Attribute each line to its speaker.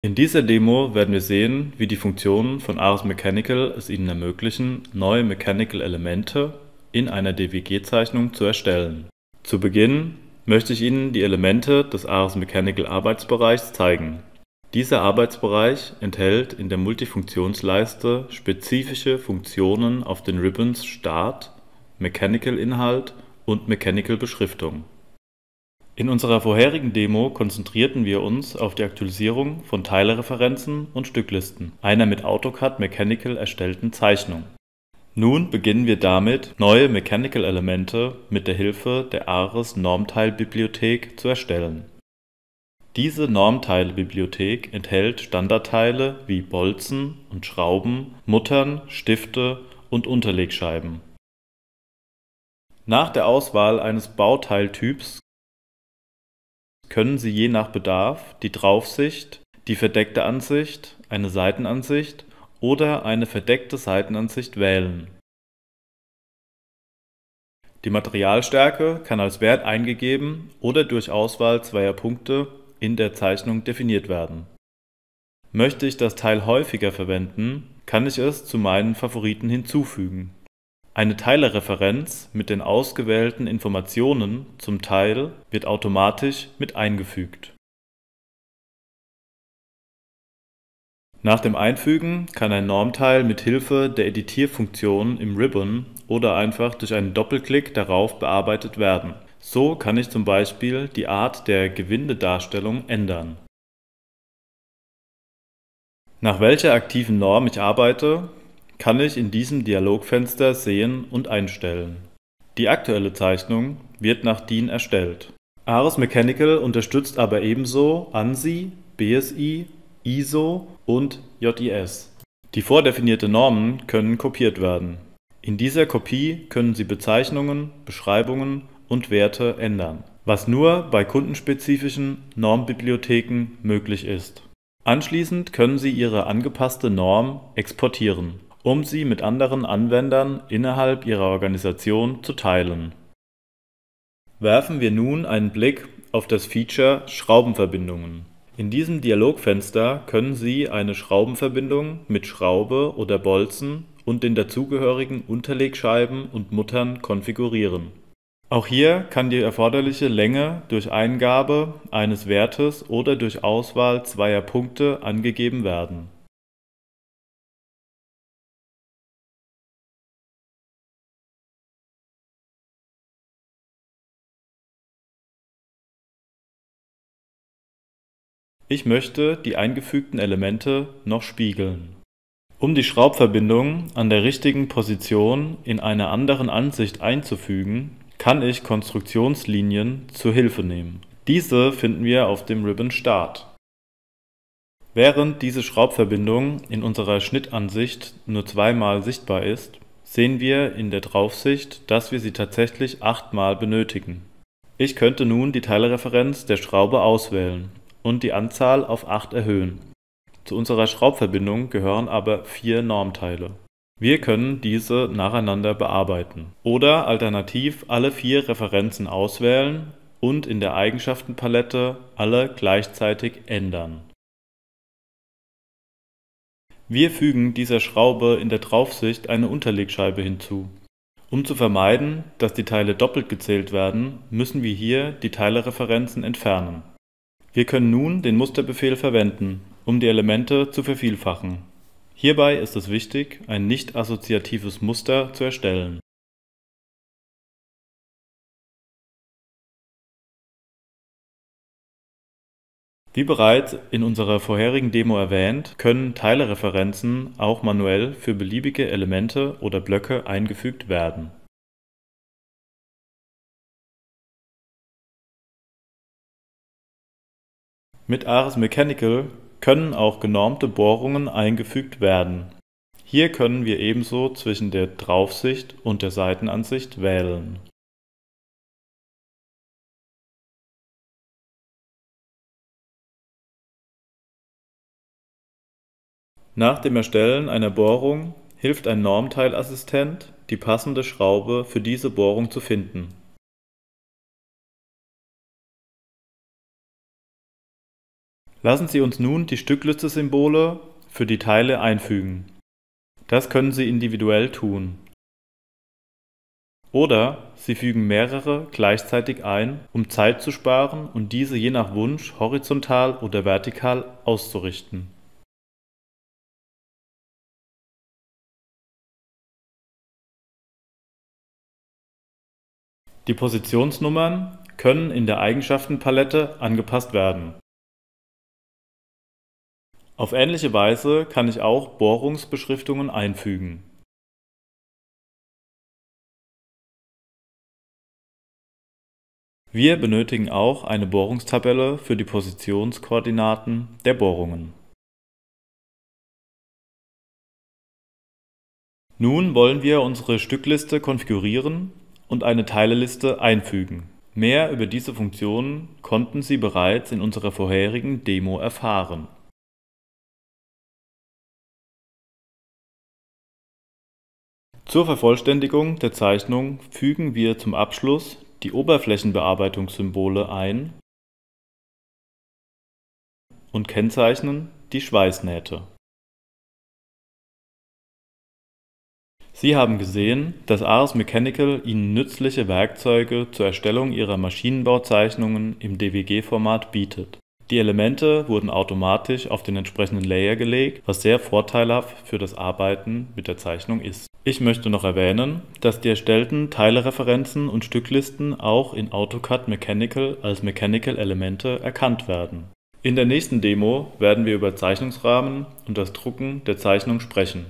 Speaker 1: In dieser Demo werden wir sehen, wie die Funktionen von Ars Mechanical es Ihnen ermöglichen, neue Mechanical-Elemente in einer DWG-Zeichnung zu erstellen. Zu Beginn möchte ich Ihnen die Elemente des Ars Mechanical Arbeitsbereichs zeigen. Dieser Arbeitsbereich enthält in der Multifunktionsleiste spezifische Funktionen auf den Ribbons Start, Mechanical-Inhalt und Mechanical-Beschriftung. In unserer vorherigen Demo konzentrierten wir uns auf die Aktualisierung von Teilereferenzen und Stücklisten einer mit AutoCAD Mechanical erstellten Zeichnung. Nun beginnen wir damit, neue Mechanical-Elemente mit der Hilfe der Ares Normteilbibliothek zu erstellen. Diese Normteilbibliothek enthält Standardteile wie Bolzen und Schrauben, Muttern, Stifte und Unterlegscheiben. Nach der Auswahl eines Bauteiltyps können Sie je nach Bedarf die Draufsicht, die verdeckte Ansicht, eine Seitenansicht oder eine verdeckte Seitenansicht wählen. Die Materialstärke kann als Wert eingegeben oder durch Auswahl zweier Punkte in der Zeichnung definiert werden. Möchte ich das Teil häufiger verwenden, kann ich es zu meinen Favoriten hinzufügen. Eine Teilereferenz mit den ausgewählten Informationen zum Teil wird automatisch mit eingefügt. Nach dem Einfügen kann ein Normteil mit Hilfe der Editierfunktion im Ribbon oder einfach durch einen Doppelklick darauf bearbeitet werden. So kann ich zum Beispiel die Art der Gewindedarstellung ändern. Nach welcher aktiven Norm ich arbeite, kann ich in diesem Dialogfenster sehen und einstellen. Die aktuelle Zeichnung wird nach DIN erstellt. Ars Mechanical unterstützt aber ebenso ANSI, BSI, ISO und JIS. Die vordefinierte Normen können kopiert werden. In dieser Kopie können Sie Bezeichnungen, Beschreibungen und Werte ändern, was nur bei kundenspezifischen Normbibliotheken möglich ist. Anschließend können Sie Ihre angepasste Norm exportieren, um sie mit anderen Anwendern innerhalb Ihrer Organisation zu teilen. Werfen wir nun einen Blick auf das Feature Schraubenverbindungen. In diesem Dialogfenster können Sie eine Schraubenverbindung mit Schraube oder Bolzen und den dazugehörigen Unterlegscheiben und Muttern konfigurieren. Auch hier kann die erforderliche Länge durch Eingabe eines Wertes oder durch Auswahl zweier Punkte angegeben werden. Ich möchte die eingefügten Elemente noch spiegeln. Um die Schraubverbindung an der richtigen Position in einer anderen Ansicht einzufügen, kann ich Konstruktionslinien zur Hilfe nehmen. Diese finden wir auf dem Ribbon Start. Während diese Schraubverbindung in unserer Schnittansicht nur zweimal sichtbar ist, sehen wir in der Draufsicht, dass wir sie tatsächlich 8-mal benötigen. Ich könnte nun die Teilreferenz der Schraube auswählen und die Anzahl auf 8 erhöhen. Zu unserer Schraubverbindung gehören aber 4 Normteile. Wir können diese nacheinander bearbeiten oder alternativ alle 4 Referenzen auswählen und in der Eigenschaftenpalette alle gleichzeitig ändern. Wir fügen dieser Schraube in der Draufsicht eine Unterlegscheibe hinzu. Um zu vermeiden, dass die Teile doppelt gezählt werden, müssen wir hier die Teilereferenzen entfernen. Wir können nun den Musterbefehl verwenden, um die Elemente zu vervielfachen. Hierbei ist es wichtig, ein nicht assoziatives Muster zu erstellen. Wie bereits in unserer vorherigen Demo erwähnt, können Teilereferenzen auch manuell für beliebige Elemente oder Blöcke eingefügt werden. Mit Ars Mechanical können auch genormte Bohrungen eingefügt werden. Hier können wir ebenso zwischen der Draufsicht und der Seitenansicht wählen. Nach dem Erstellen einer Bohrung hilft ein Normteilassistent, die passende Schraube für diese Bohrung zu finden. Lassen Sie uns nun die Stückliste-Symbole für die Teile einfügen. Das können Sie individuell tun. Oder Sie fügen mehrere gleichzeitig ein, um Zeit zu sparen und diese je nach Wunsch horizontal oder vertikal auszurichten. Die Positionsnummern können in der Eigenschaftenpalette angepasst werden. Auf ähnliche Weise kann ich auch Bohrungsbeschriftungen einfügen. Wir benötigen auch eine Bohrungstabelle für die Positionskoordinaten der Bohrungen. Nun wollen wir unsere Stückliste konfigurieren und eine Teileliste einfügen. Mehr über diese Funktionen konnten Sie bereits in unserer vorherigen Demo erfahren. Zur Vervollständigung der Zeichnung fügen wir zum Abschluss die Oberflächenbearbeitungssymbole ein und kennzeichnen die Schweißnähte. Sie haben gesehen, dass Ars Mechanical Ihnen nützliche Werkzeuge zur Erstellung Ihrer Maschinenbauzeichnungen im DWG-Format bietet. Die Elemente wurden automatisch auf den entsprechenden Layer gelegt, was sehr vorteilhaft für das Arbeiten mit der Zeichnung ist. Ich möchte noch erwähnen, dass die erstellten Teilereferenzen und Stücklisten auch in AutoCAD Mechanical als Mechanical-Elemente erkannt werden. In der nächsten Demo werden wir über Zeichnungsrahmen und das Drucken der Zeichnung sprechen.